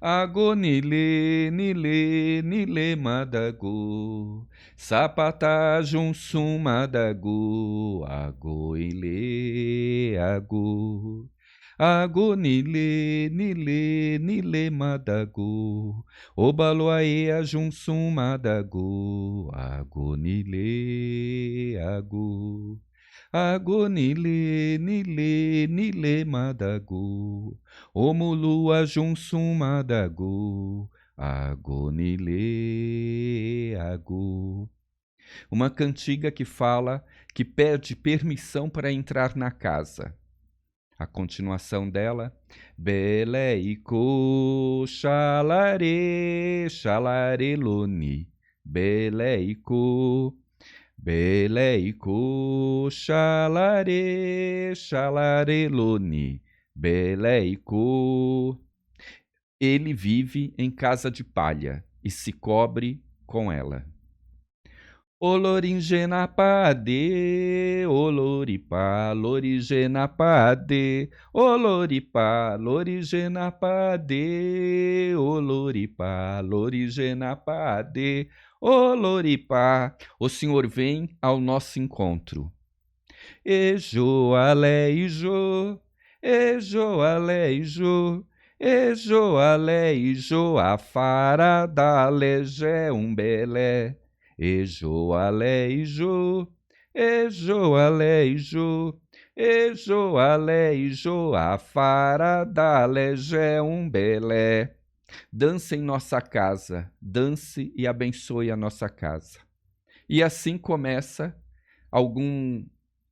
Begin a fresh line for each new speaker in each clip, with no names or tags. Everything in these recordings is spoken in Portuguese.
Agô, nile, nile, nile, madago. Sapata, junsum, madago. Agô, ile, agô. Agô, nile, nile, nile, madago. Obaloaê, ajunsum, madago. Agô, nile, agô. Agô, nile, nile, nile, madago. Omulu, ajunsum, madago. Agô, nile, agô. Uma cantiga que fala que pede permissão para entrar na casa. A continuação dela, Beleico, xalare, xalareloni, Beleico, Beleico, xalare, xalareloni, Beleico. Ele vive em casa de palha e se cobre com ela. Oloringenapade, oloripá, lorigenapade, oloripá, lorigenapade, oloripá, lorigenapade, oloripá. O Senhor vem ao nosso encontro. Ejo, ale, ijo, ejo, ale, ijo, ejo, ale, ijo, afara da legé umbelé. Ejo, ale, ijo, ejo, ale, ijo, ejo, ale, ijo, afara da legé umbelé. Dance em nossa casa, dance e abençoe a nossa casa. E assim começa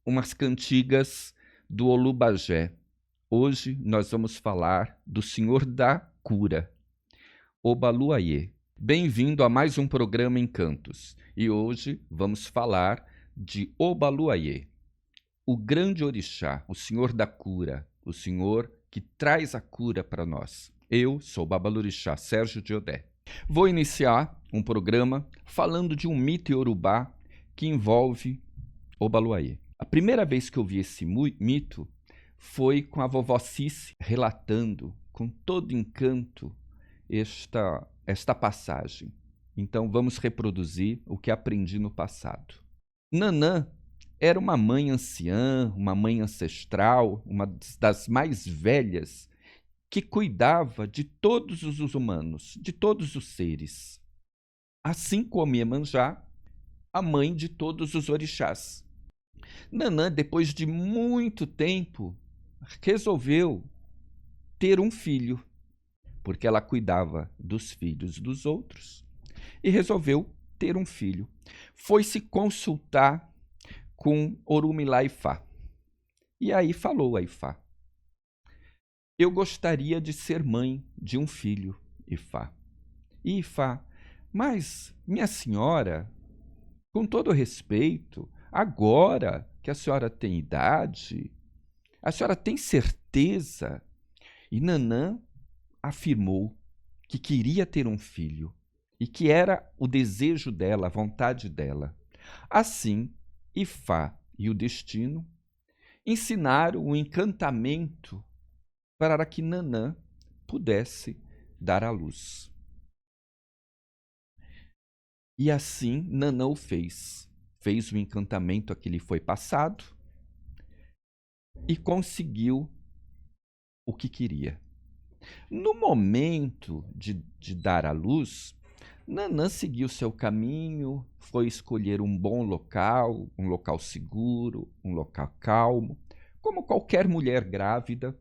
umas cantigas do Olubagé. Hoje nós vamos falar do Senhor da Cura, Obaluayê. Bem-vindo a mais um programa Encantos. E hoje vamos falar de Obaluayê, o grande orixá, o Senhor da Cura, o Senhor que traz a cura para nós. Eu sou o Babalorixá Sérgio Diodé. Vou iniciar um programa falando de um mito iorubá que envolve Obaluayê. A primeira vez que eu vi esse mito foi com a vovó Cici relatando com todo encanto esta passagem. Então vamos reproduzir o que aprendi no passado. Nanã era uma mãe anciã, uma mãe ancestral, uma das mais velhas, que cuidava de todos os humanos, de todos os seres. Assim como Iemanjá, a mãe de todos os orixás. Nanã, depois de muito tempo, resolveu ter um filho, porque ela cuidava dos filhos dos outros, e resolveu ter um filho. Foi se consultar com Orumilá Ifá. E aí falou a Ifá: eu gostaria de ser mãe de um filho, Ifá. E Ifá: mas, minha senhora, com todo respeito, agora que a senhora tem idade, a senhora tem certeza? E Nanã afirmou que queria ter um filho e que era o desejo dela, a vontade dela. Assim, Ifá e o destino ensinaram o encantamento para que Nanã pudesse dar à luz. E assim Nanã o fez. Fez o encantamento a que lhe foi passado e conseguiu o que queria. No momento de dar à luz, Nanã seguiu seu caminho, foi escolher um bom local, um local seguro, um local calmo, como qualquer mulher grávida,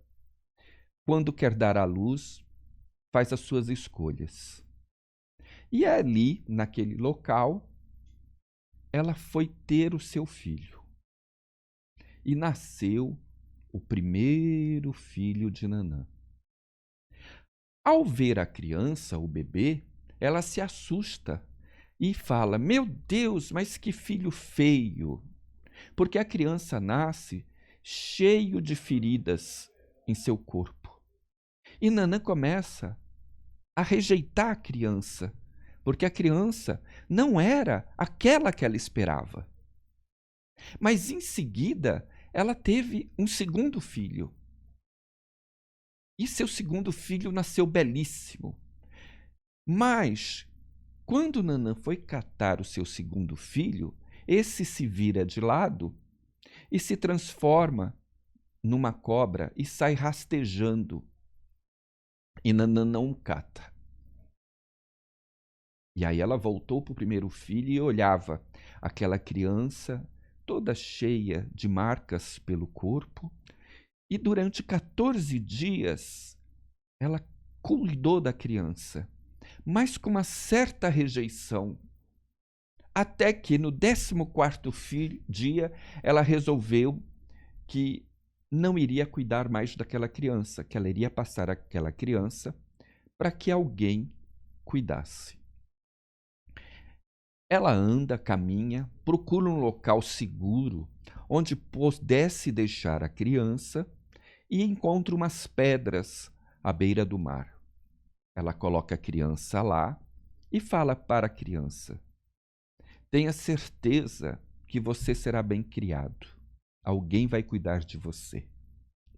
quando quer dar à luz, faz as suas escolhas. E ali, naquele local, ela foi ter o seu filho. E nasceu o primeiro filho de Nanã. Ao ver a criança, o bebê, ela se assusta e fala: meu Deus, mas que filho feio! Porque a criança nasce cheio de feridas em seu corpo. E Nanã começa a rejeitar a criança, porque a criança não era aquela que ela esperava. Mas em seguida, ela teve um segundo filho. E seu segundo filho nasceu belíssimo. Mas, quando Nanã foi catar o seu segundo filho, esse se vira de lado e se transforma numa cobra e sai rastejando. E Nanã não o cata. E aí ela voltou para o primeiro filho e olhava aquela criança toda cheia de marcas pelo corpo. E durante 14 dias ela cuidou da criança, mas com uma certa rejeição. Até que no 14º dia ela resolveu que não iria cuidar mais daquela criança, que ela iria passar aquela criança para que alguém cuidasse. Ela anda, caminha, procura um local seguro onde pudesse deixar a criança e encontra umas pedras à beira do mar. Ela coloca a criança lá e fala para a criança: tenha certeza que você será bem criado. Alguém vai cuidar de você.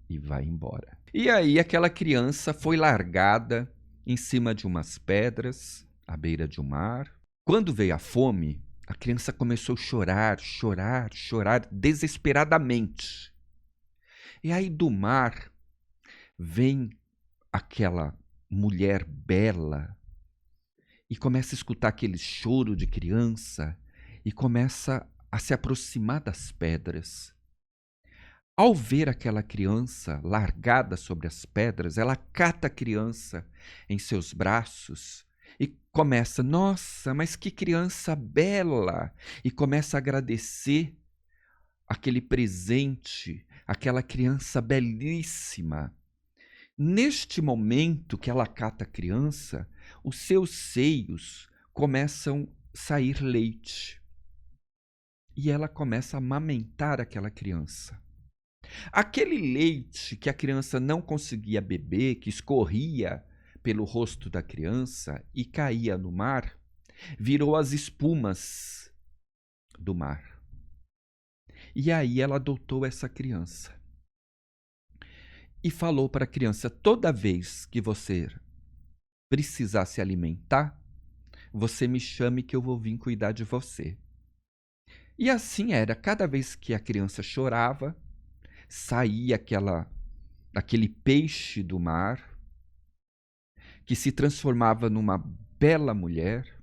E vai embora. E aí aquela criança foi largada em cima de umas pedras, à beira de um mar. Quando veio a fome, a criança começou a chorar, chorar, chorar desesperadamente. E aí do mar vem aquela mulher bela e começa a escutar aquele choro de criança e começa a se aproximar das pedras. Ao ver aquela criança largada sobre as pedras, ela cata a criança em seus braços e começa: nossa, mas que criança bela! E começa a agradecer aquele presente, aquela criança belíssima. Neste momento que ela cata a criança, os seus seios começam a sair leite. E ela começa a amamentar aquela criança. Aquele leite que a criança não conseguia beber, que escorria pelo rosto da criança e caía no mar, virou as espumas do mar. E aí ela adotou essa criança. E falou para a criança: toda vez que você precisar se alimentar, você me chame que eu vou vir cuidar de você. E assim era, cada vez que a criança chorava, saía aquele peixe do mar que se transformava numa bela mulher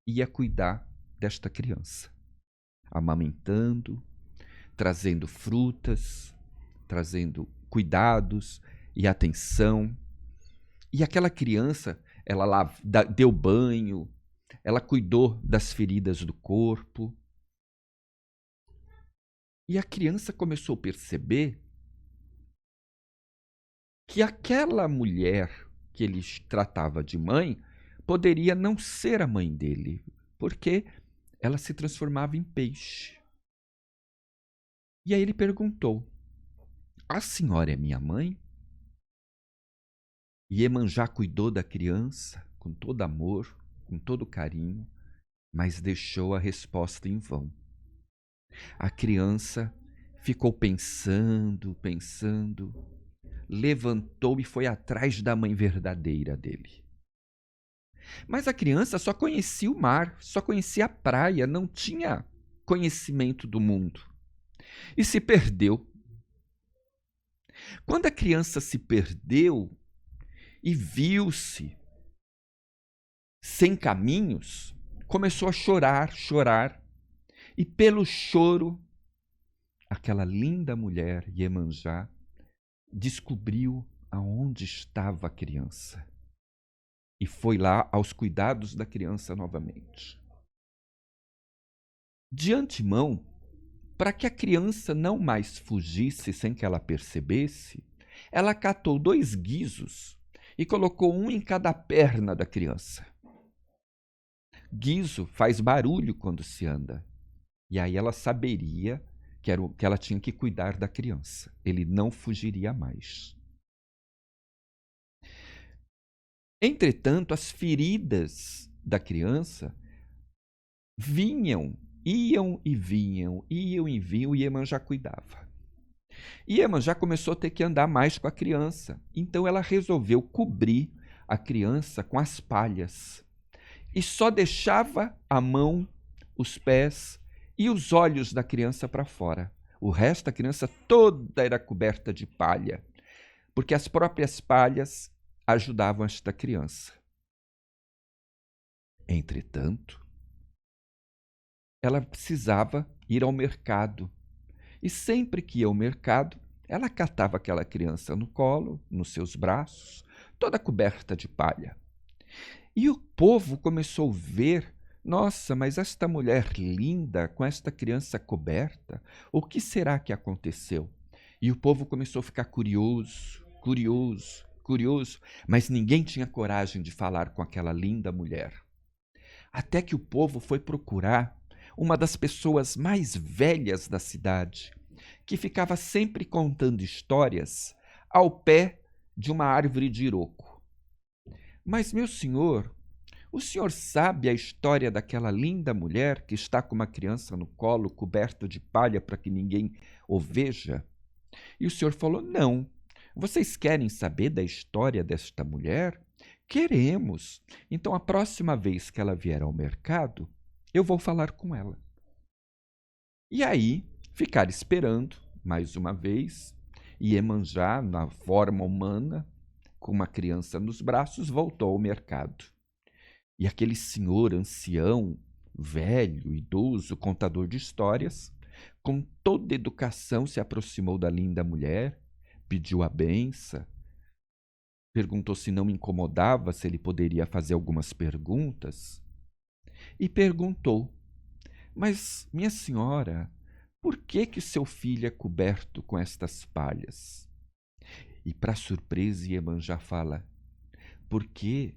e ia cuidar desta criança, amamentando, trazendo frutas, trazendo cuidados e atenção. E aquela criança, ela lá deu banho, ela cuidou das feridas do corpo. E a criança começou a perceber que aquela mulher que ele tratava de mãe poderia não ser a mãe dele, porque ela se transformava em peixe. E aí ele perguntou: a senhora é minha mãe? E Iemanjá cuidou da criança com todo amor, com todo carinho, mas deixou a resposta em vão. A criança ficou pensando, levantou e foi atrás da mãe verdadeira dele. Mas a criança só conhecia o mar, só conhecia a praia, não tinha conhecimento do mundo. E se perdeu. Quando a criança se perdeu e viu-se sem caminhos, começou a chorar. E pelo choro, aquela linda mulher, Iemanjá, descobriu aonde estava a criança. E foi lá aos cuidados da criança novamente. De antemão, para que a criança não mais fugisse sem que ela percebesse, ela catou 2 guizos e colocou um em cada perna da criança. Guizo faz barulho quando se anda. E aí ela saberia que ela tinha que cuidar da criança. Ele não fugiria mais. Entretanto, as feridas da criança iam e vinham, e Iemanjá cuidava. E Iemanjá começou a ter que andar mais com a criança. Então ela resolveu cobrir a criança com as palhas. E só deixava a mão, os pés e os olhos da criança para fora. O resto da criança toda era coberta de palha, porque as próprias palhas ajudavam esta criança. Entretanto, ela precisava ir ao mercado. E sempre que ia ao mercado, ela catava aquela criança no colo, nos seus braços, toda coberta de palha. E o povo começou a ver: nossa, mas esta mulher linda, com esta criança coberta, o que será que aconteceu? E o povo começou a ficar curioso, curioso, curioso, mas ninguém tinha coragem de falar com aquela linda mulher. Até que o povo foi procurar uma das pessoas mais velhas da cidade, que ficava sempre contando histórias ao pé de uma árvore de iroco. Mas, meu senhor, o senhor sabe a história daquela linda mulher que está com uma criança no colo, coberta de palha para que ninguém o veja? E o senhor falou: não. Vocês querem saber da história desta mulher? Queremos. Então, a próxima vez que ela vier ao mercado, eu vou falar com ela. E aí, ficar esperando, mais uma vez, Iemanjá, na forma humana, com uma criança nos braços, voltou ao mercado. E aquele senhor ancião, velho, idoso, contador de histórias, com toda educação, se aproximou da linda mulher, pediu a benção, perguntou se não incomodava, se ele poderia fazer algumas perguntas, e perguntou: mas, minha senhora, por que seu filho é coberto com estas palhas? E, para surpresa, Iemanjá fala: porque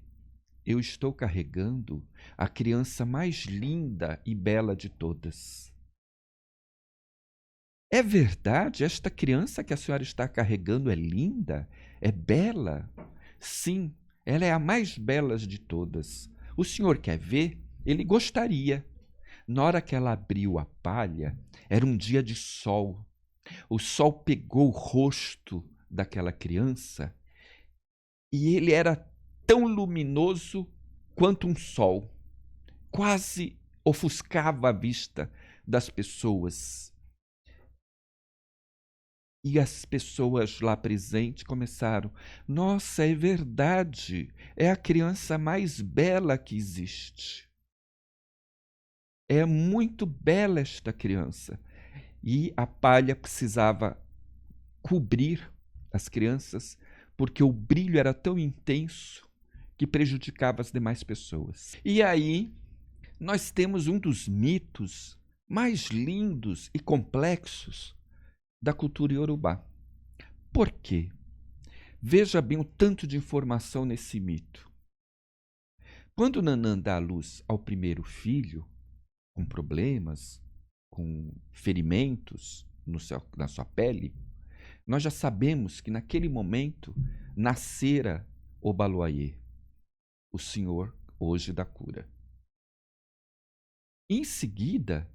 eu estou carregando a criança mais linda e bela de todas. É verdade? Esta criança que a senhora está carregando é linda? É bela? Sim, ela é a mais bela de todas. O senhor quer ver? Ele gostaria. Na hora que ela abriu a palha, era um dia de sol. O sol pegou o rosto daquela criança e ele era tão luminoso quanto um sol. Quase ofuscava a vista das pessoas. E as pessoas lá presentes começaram: nossa, é verdade, é a criança mais bela que existe. É muito bela esta criança. E a palha precisava cobrir as crianças, porque o brilho era tão intenso que prejudicava as demais pessoas. E aí nós temos um dos mitos mais lindos e complexos da cultura iorubá. Por quê? Veja bem o tanto de informação nesse mito. Quando Nanã dá à luz ao primeiro filho, com problemas, com ferimentos na sua pele, nós já sabemos que naquele momento nascera Obaloaiê, o Senhor hoje da cura. Em seguida,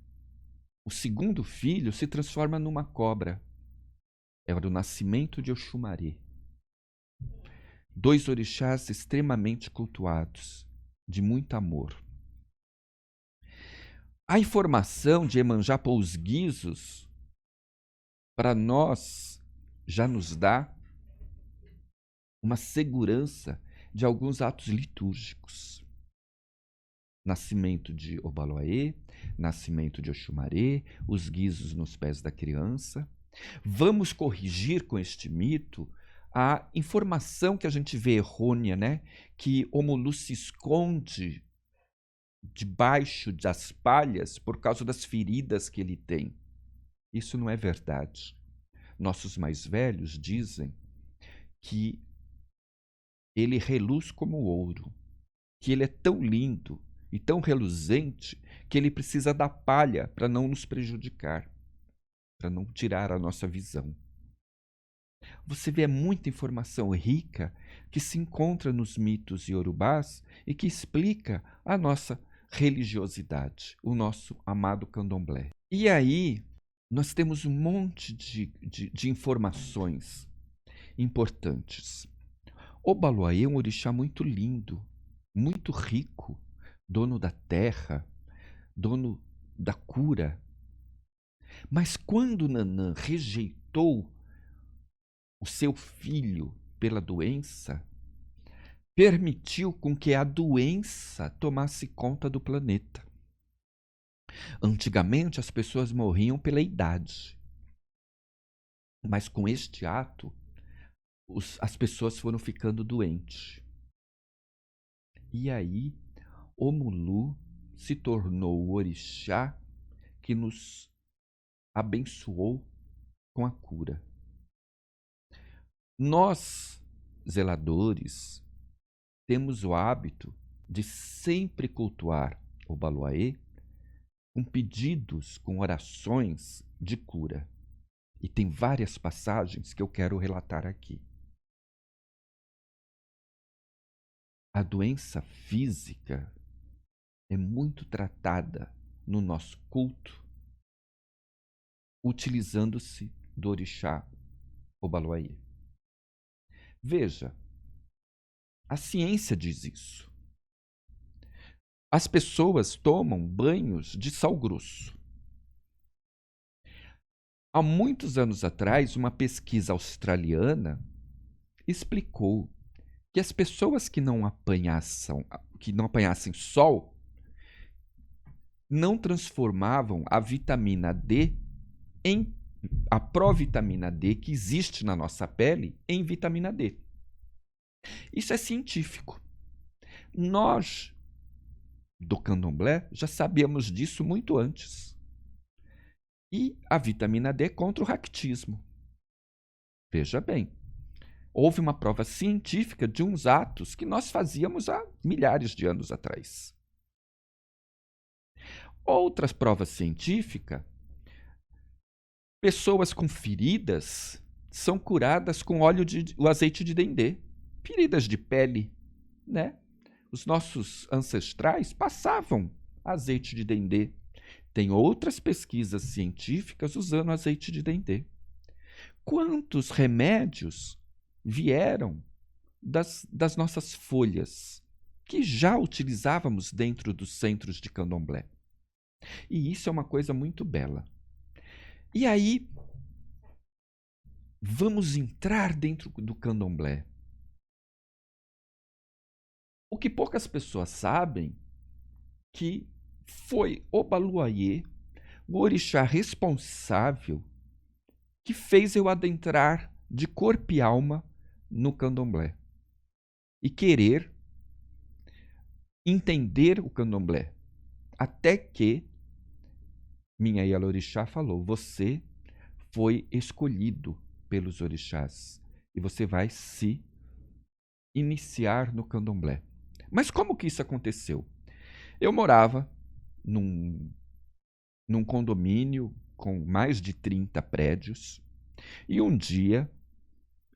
o segundo filho se transforma numa cobra. Era o nascimento de Oxumaré. Dois orixás extremamente cultuados, de muito amor. A informação de Iemanjá para os guizos, para nós, já nos dá uma segurança de alguns atos litúrgicos. Nascimento de Obaloaiê, nascimento de Oxumaré, os guizos nos pés da criança. Vamos corrigir com este mito a informação que a gente vê errônea, né? Que Omulu se esconde debaixo das palhas por causa das feridas que ele tem. Isso não é verdade. Nossos mais velhos dizem que ele reluz como ouro, que ele é tão lindo e tão reluzente que ele precisa da palha para não nos prejudicar, para não tirar a nossa visão. Você vê muita informação rica que se encontra nos mitos iorubás e que explica a nossa religiosidade, o nosso amado candomblé. E aí nós temos um monte de informações importantes. Obaloaiê é um orixá muito lindo, muito rico, dono da terra, dono da cura. Mas quando Nanã rejeitou o seu filho pela doença, permitiu com que a doença tomasse conta do planeta. Antigamente as pessoas morriam pela idade, mas com este ato as pessoas foram ficando doentes. E aí Omulu se tornou o orixá que nos abençoou com a cura. Nós, zeladores, temos o hábito de sempre cultuar Obaloaiê com pedidos, com orações de cura. E tem várias passagens que eu quero relatar aqui. A doença física é muito tratada no nosso culto utilizando-se do orixá Obaloaiê. Veja, a ciência diz isso. As pessoas tomam banhos de sal grosso. Há muitos anos atrás, uma pesquisa australiana explicou que as pessoas que não apanhassem sol não transformavam a vitamina D a provitamina D que existe na nossa pele em vitamina D. Isso é científico. Nós, do candomblé, já sabíamos disso muito antes. E a vitamina D contra o raquitismo. Veja bem, houve uma prova científica de uns atos que nós fazíamos há milhares de anos atrás. Outras provas científicas, pessoas com feridas são curadas com o azeite de dendê. Feridas de pele, né? Os nossos ancestrais passavam azeite de dendê. Tem outras pesquisas científicas usando azeite de dendê. Quantos remédios vieram das nossas folhas, que já utilizávamos dentro dos centros de candomblé? E isso é uma coisa muito bela. E aí, vamos entrar dentro do candomblé. O que poucas pessoas sabem que foi Obaloaiê, o orixá responsável, que fez eu adentrar de corpo e alma no candomblé e querer entender o candomblé. Até que minha Ialorixá falou: você foi escolhido pelos orixás e você vai se iniciar no candomblé. Mas como que isso aconteceu? Eu morava num condomínio com mais de 30 prédios e um dia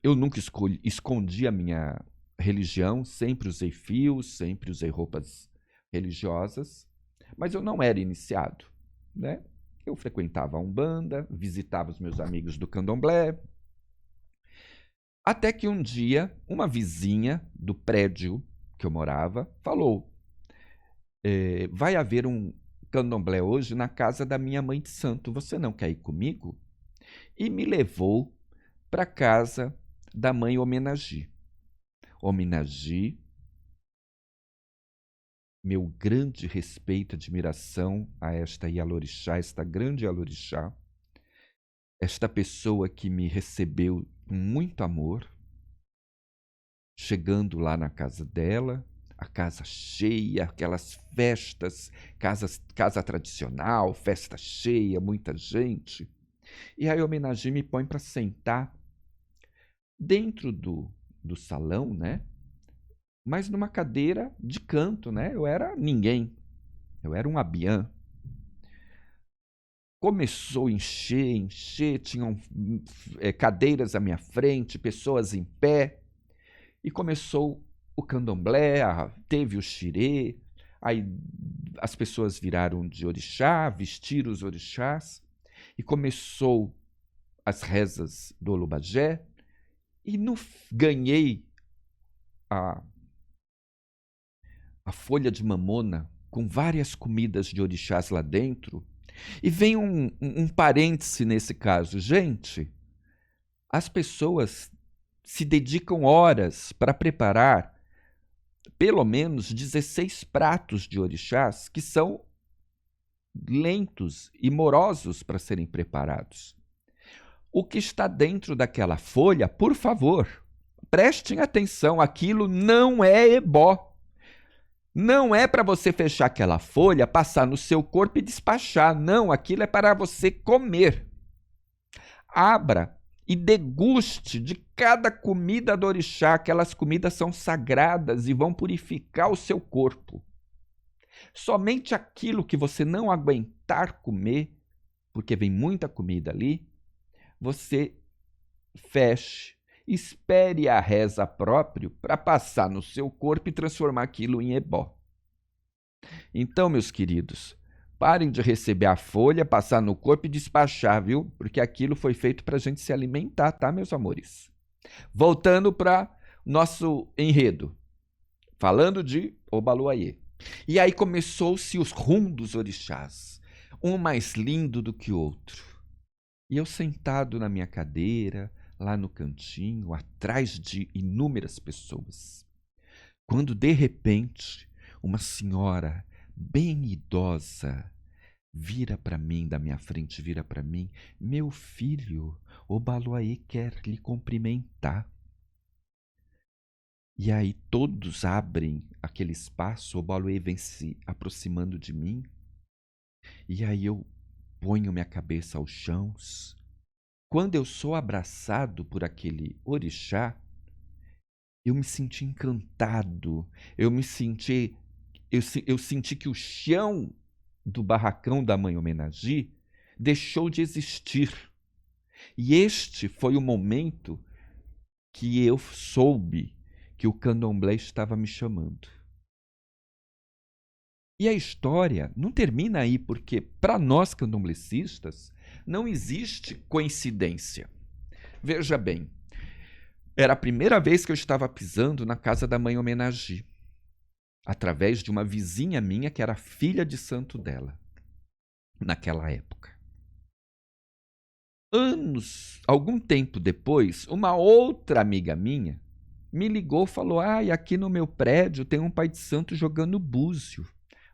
eu nunca escondi a minha religião, sempre usei fios, sempre usei roupas religiosas, mas eu não era iniciado, né? Eu frequentava a Umbanda, visitava os meus amigos do candomblé, até que um dia uma vizinha do prédio que eu morava falou: vai haver um candomblé hoje na casa da minha mãe de santo, você não quer ir comigo? E me levou para a casa da mãe Homenagi. Homenagi, meu grande respeito e admiração a esta Ialorixá, esta grande Ialorixá, esta pessoa que me recebeu com muito amor, chegando lá na casa dela, a casa cheia, aquelas festas, casa tradicional, festa cheia, muita gente. E aí a Homenagi me põe para sentar dentro do salão, né? Mas numa cadeira de canto, né? Eu era ninguém, eu era um abiã. Começou a encher, tinham cadeiras à minha frente, pessoas em pé, e começou o candomblé, teve o xirê, aí as pessoas viraram de orixá, vestiram os orixás, E começou as rezas do Olubajé, e ganhei a folha de mamona com várias comidas de orixás lá dentro. E vem um parêntese nesse caso. Gente, as pessoas se dedicam horas para preparar pelo menos 16 pratos de orixás que são lentos e morosos para serem preparados. O que está dentro daquela folha, por favor, prestem atenção, aquilo não é ebó. Não é para você fechar aquela folha, passar no seu corpo e despachar. Não, aquilo é para você comer. Abra e deguste de cada comida do orixá. Aquelas comidas são sagradas e vão purificar o seu corpo. Somente aquilo que você não aguentar comer, porque vem muita comida ali, você feche, espere a reza própria para passar no seu corpo e transformar aquilo em ebó. Então, meus queridos, parem de receber a folha, passar no corpo e despachar, viu? Porque aquilo foi feito para a gente se alimentar, tá, meus amores? Voltando para nosso enredo, falando de Obaluayê. E aí começou-se os rum dos orixás, um mais lindo do que o outro. E eu sentado na minha cadeira, lá no cantinho, atrás de inúmeras pessoas, quando de repente uma senhora bem idosa vira para mim, da minha frente, vira para mim: meu filho, Obaluayê quer lhe cumprimentar. E aí todos abrem aquele espaço, Obaluayê vem se aproximando de mim, e aí eu ponho minha cabeça aos chãos. Quando eu sou abraçado por aquele orixá, eu me senti encantado, eu senti que o chão do barracão da mãe Homenagem deixou de existir. E este foi o momento que eu soube que o candomblé estava me chamando. E a história não termina aí, porque para nós candomblecistas não existe coincidência. Veja bem, era a primeira vez que eu estava pisando na casa da mãe Homenagem, através de uma vizinha minha que era filha de santo dela, naquela época. Algum tempo depois, uma outra amiga minha me ligou e falou: e aqui no meu prédio tem um pai de santo jogando búzio.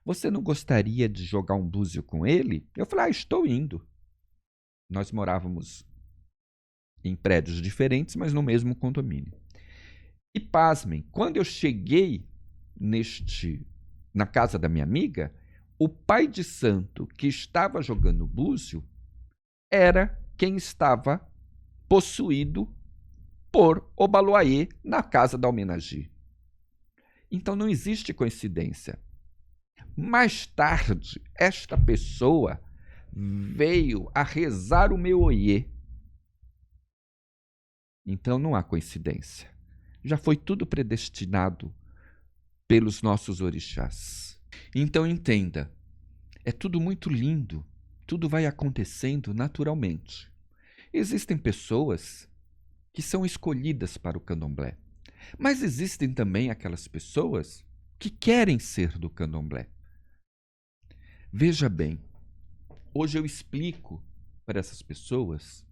Você não gostaria de jogar um búzio com ele? Eu falei: estou indo. Nós morávamos em prédios diferentes, mas no mesmo condomínio. E pasmem, quando eu cheguei na casa da minha amiga, o pai de santo que estava jogando búzio era quem estava possuído por Obaluayê na casa da Homenagem. Então não existe coincidência. Mais tarde, esta pessoa veio a rezar o meu oiê. Então não há coincidência. Já foi tudo predestinado pelos nossos orixás. Então entenda, é tudo muito lindo, tudo vai acontecendo naturalmente. Existem pessoas que são escolhidas para o candomblé, mas existem também aquelas pessoas que querem ser do candomblé. Veja bem, hoje eu explico para essas pessoas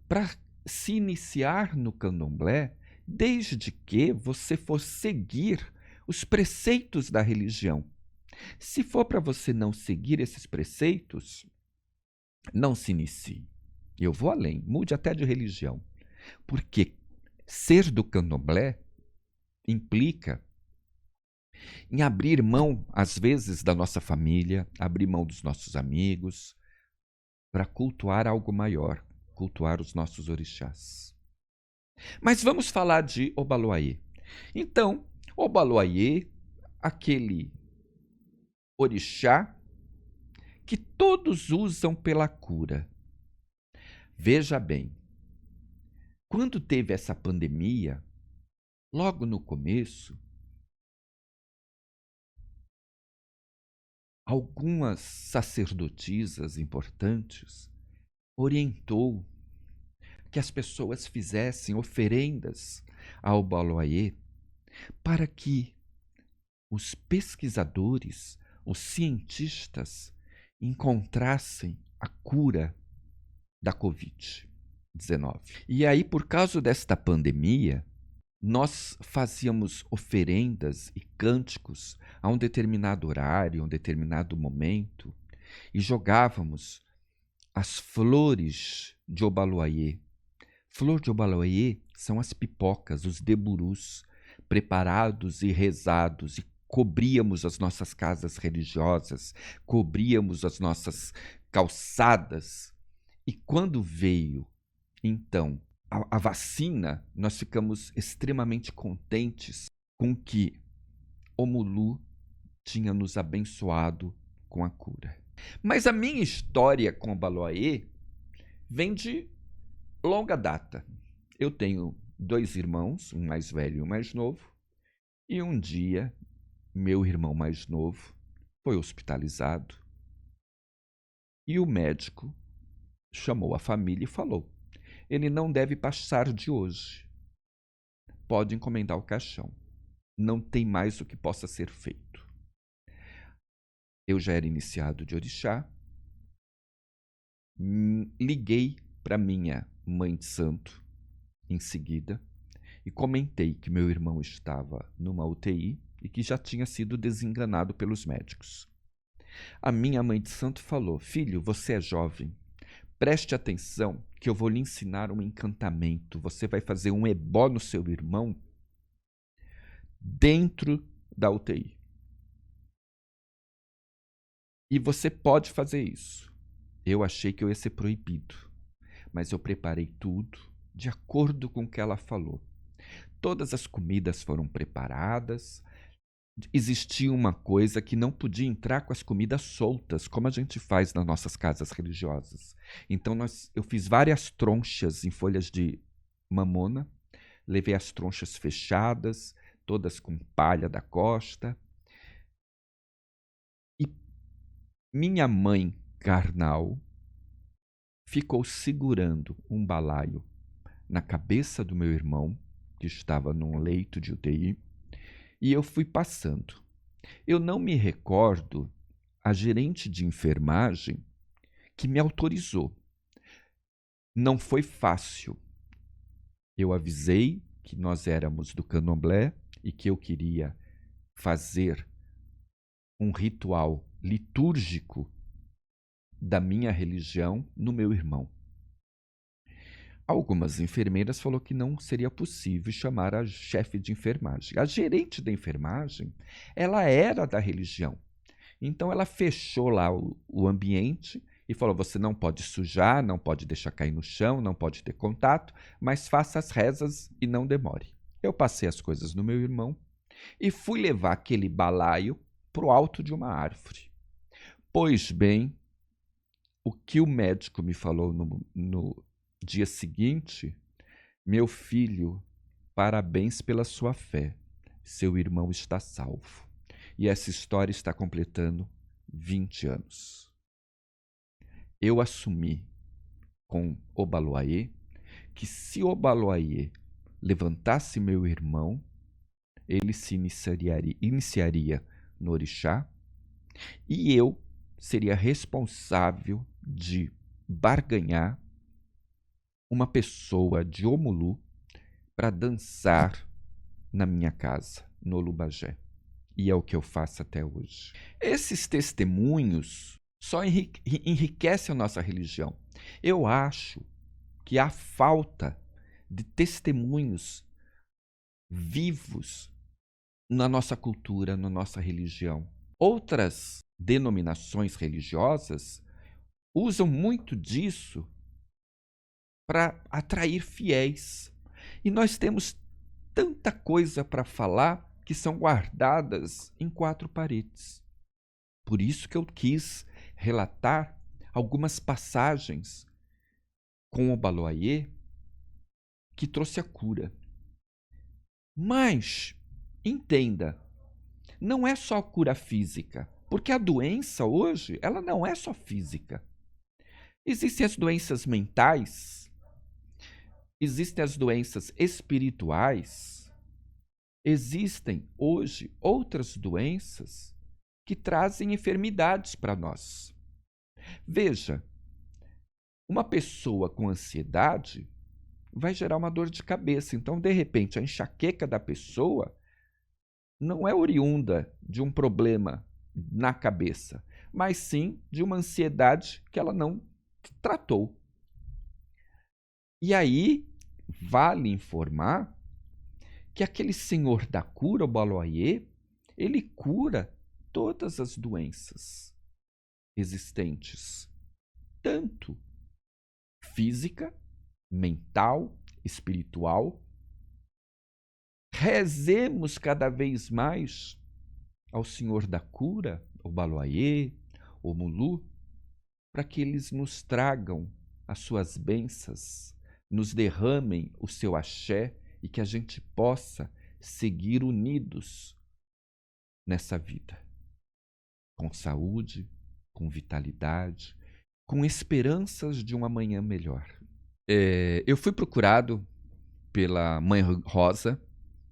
para se iniciar no candomblé, desde que você for seguir os preceitos da religião. Se for para você não seguir esses preceitos, não se inicie. Eu vou além, mude até de religião. Porque ser do candomblé implica em abrir mão, às vezes, da nossa família, abrir mão dos nossos amigos, para cultuar algo maior, cultuar os nossos orixás. Mas vamos falar de Obaluayê. Então, Obaluayê, aquele orixá que todos usam pela cura. Veja bem, quando teve essa pandemia, logo no começo, algumas sacerdotisas importantes orientou que as pessoas fizessem oferendas ao Obaloaiê para que os pesquisadores, os cientistas, encontrassem a cura da Covid-19. E aí, por causa desta pandemia, nós fazíamos oferendas e cânticos a um determinado horário, a um determinado momento, e jogávamos as flores de Obaloaiê. Flor de Obaloaiê são as pipocas, os deburus, preparados e rezados, e cobríamos as nossas casas religiosas, cobríamos as nossas calçadas. E quando veio, então, a vacina, nós ficamos extremamente contentes com que Omulu tinha nos abençoado com a cura. Mas a minha história com Obaloaiê vem de longa data. Eu tenho 2 irmãos, um mais velho e um mais novo, e um dia meu irmão mais novo foi hospitalizado e o médico chamou a família e falou: ele não deve passar de hoje. Pode encomendar o caixão. Não tem mais o que possa ser feito. Eu já era iniciado de orixá. Liguei para minha mãe de santo em seguida e comentei que meu irmão estava numa UTI e que já tinha sido desenganado pelos médicos. A minha mãe de santo falou: filho, você é jovem. Preste atenção que eu vou lhe ensinar um encantamento. Você vai fazer um ebó no seu irmão dentro da UTI. E você pode fazer isso. Eu achei que eu ia ser proibido, mas eu preparei tudo de acordo com o que ela falou. Todas as comidas foram preparadas. Existia uma coisa que não podia entrar com as comidas soltas, como a gente faz nas nossas casas religiosas. Então eu fiz várias tronchas em folhas de mamona, levei as tronchas fechadas, todas com palha da costa. E minha mãe carnal ficou segurando um balaio na cabeça do meu irmão, que estava num leito de UTI, e eu fui passando. Eu não me recordo a gerente de enfermagem que me autorizou. Não foi fácil. Eu avisei que nós éramos do Candomblé e que eu queria fazer um ritual litúrgico da minha religião no meu irmão. Algumas enfermeiras falaram que não seria possível chamar a chefe de enfermagem. A gerente da enfermagem, ela era da religião. Então ela fechou lá o ambiente e falou: você não pode sujar, não pode deixar cair no chão, não pode ter contato, mas faça as rezas e não demore. Eu passei as coisas no meu irmão e fui levar aquele balaio para o alto de uma árvore. Pois bem, o que o médico me falou no dia seguinte: meu filho, parabéns pela sua fé, seu irmão está salvo. E essa história está completando 20 anos. Eu assumi com Obaloaiê que se Obaloaiê levantasse meu irmão, ele se iniciaria no orixá e eu seria responsável de barganhar uma pessoa de Omulu para dançar na minha casa, no Olubagé. E é o que eu faço até hoje. Esses testemunhos só enriquecem a nossa religião. Eu acho que há falta de testemunhos vivos na nossa cultura, na nossa religião. Outras denominações religiosas usam muito disso para atrair fiéis. E nós temos tanta coisa para falar que são guardadas em 4 paredes. Por isso que eu quis relatar algumas passagens com Obaloaiê que trouxe a cura. Mas, entenda, não é só cura física. Porque a doença hoje, ela não é só física. Existem as doenças mentais, existem as doenças espirituais, existem hoje outras doenças que trazem enfermidades para nós. Veja, uma pessoa com ansiedade vai gerar uma dor de cabeça. Então, de repente, a enxaqueca da pessoa não é oriunda de um problema na cabeça, mas sim de uma ansiedade que ela não tratou. E aí, vale informar que aquele senhor da cura, o Baloyer, ele cura todas as doenças existentes, tanto física, mental, espiritual. Rezemos cada vez mais ao Senhor da cura, o Baloyer, o Mulu, para que eles nos tragam as suas bênçãos, nos derramem o seu axé e que a gente possa seguir unidos nessa vida, com saúde, com vitalidade, com esperanças de um amanhã melhor. Eu fui procurado pela Mãe Rosa,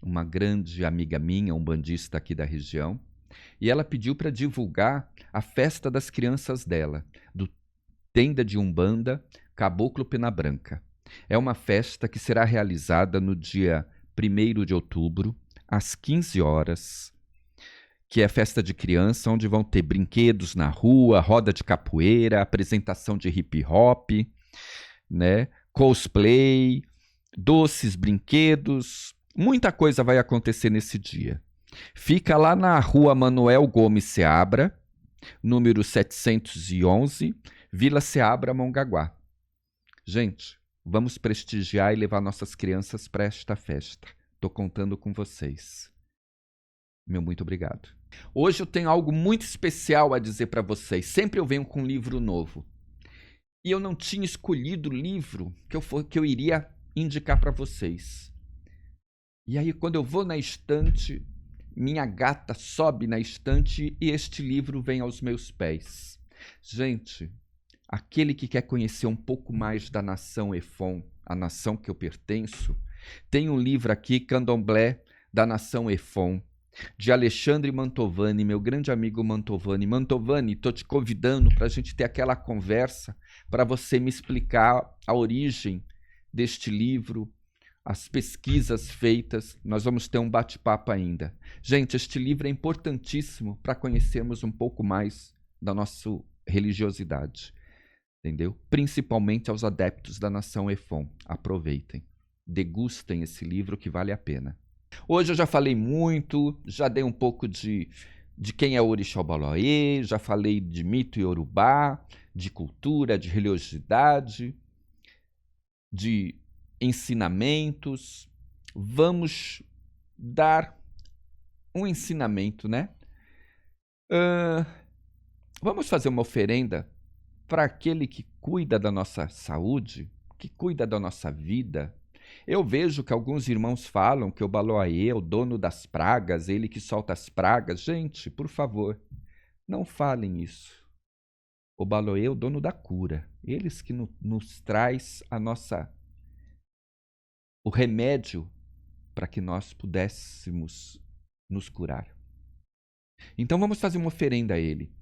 uma grande amiga minha, umbandista aqui da região, e ela pediu para divulgar a festa das crianças dela, do Tenda de Umbanda Caboclo Pena Branca. É uma festa que será realizada no dia 1º de outubro, às 15 horas, que é festa de criança, onde vão ter brinquedos na rua, roda de capoeira, apresentação de hip hop, né? Cosplay, doces, brinquedos, muita coisa vai acontecer nesse dia. Fica lá na rua Manuel Gomes Seabra, número 711, Vila Seabra, Mongaguá. Gente, vamos prestigiar e levar nossas crianças para esta festa. Estou contando com vocês. Meu muito obrigado. Hoje eu tenho algo muito especial a dizer para vocês. Sempre eu venho com um livro novo. E eu não tinha escolhido o livro que eu iria indicar para vocês. E aí, quando eu vou na estante, minha gata sobe na estante e este livro vem aos meus pés. Gente, aquele que quer conhecer um pouco mais da nação Efon, a nação que eu pertenço, tem um livro aqui, Candomblé da nação Efon, de Alexandre Mantovani, meu grande amigo Mantovani. Mantovani, estou te convidando para a gente ter aquela conversa, para você me explicar a origem deste livro, as pesquisas feitas. Nós vamos ter um bate-papo ainda. Gente, este livro é importantíssimo para conhecermos um pouco mais da nossa religiosidade, entendeu? Principalmente aos adeptos da nação Efon. Aproveitem, degustem esse livro que vale a pena. Hoje eu já falei muito, já dei um pouco de quem é o Orixá Baloyer, já falei de mito iorubá, de cultura, de religiosidade, de ensinamentos. Vamos dar um ensinamento, né? Vamos fazer uma oferenda para aquele que cuida da nossa saúde, que cuida da nossa vida. Eu vejo que alguns irmãos falam que o Baloyer é o dono das pragas, ele que solta as pragas. Gente, por favor, não falem isso. O Baloyer é o dono da cura. Eles que nos traz o remédio para que nós pudéssemos nos curar. Então vamos fazer uma oferenda a ele.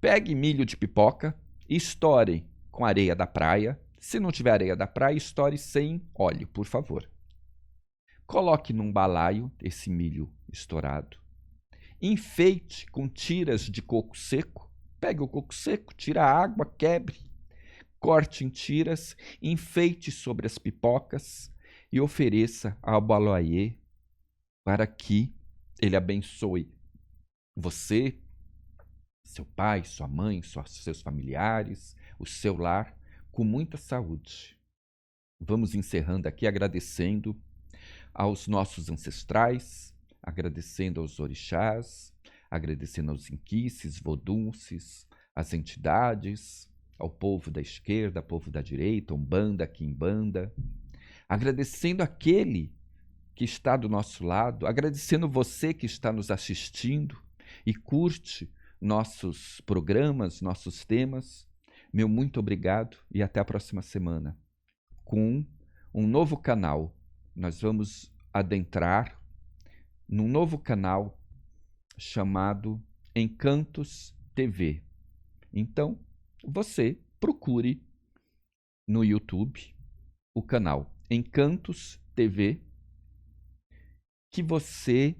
Pegue milho de pipoca e estoure com areia da praia. Se não tiver areia da praia, estoure sem óleo, por favor. Coloque num balaio esse milho estourado. Enfeite com tiras de coco seco. Pegue o coco seco, tira a água, quebre. Corte em tiras, enfeite sobre as pipocas e ofereça ao Baloyer para que ele abençoe você, seu pai, sua mãe, seus familiares, o seu lar, com muita saúde. Vamos encerrando aqui agradecendo aos nossos ancestrais, agradecendo aos orixás, agradecendo aos inquices, vodunces, às entidades, ao povo da esquerda, ao povo da direita, Umbanda, Quimbanda, agradecendo aquele que está do nosso lado, agradecendo você que está nos assistindo e curte nossos programas, nossos temas. Meu muito obrigado e até a próxima semana com um novo canal. Nós vamos adentrar num novo canal chamado Encantos TV. Então, você procure no YouTube o canal Encantos TV, que você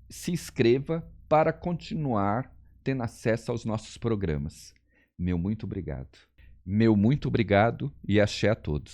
se inscreva para continuar tendo acesso aos nossos programas. Meu muito obrigado. Meu muito obrigado e axé a todos.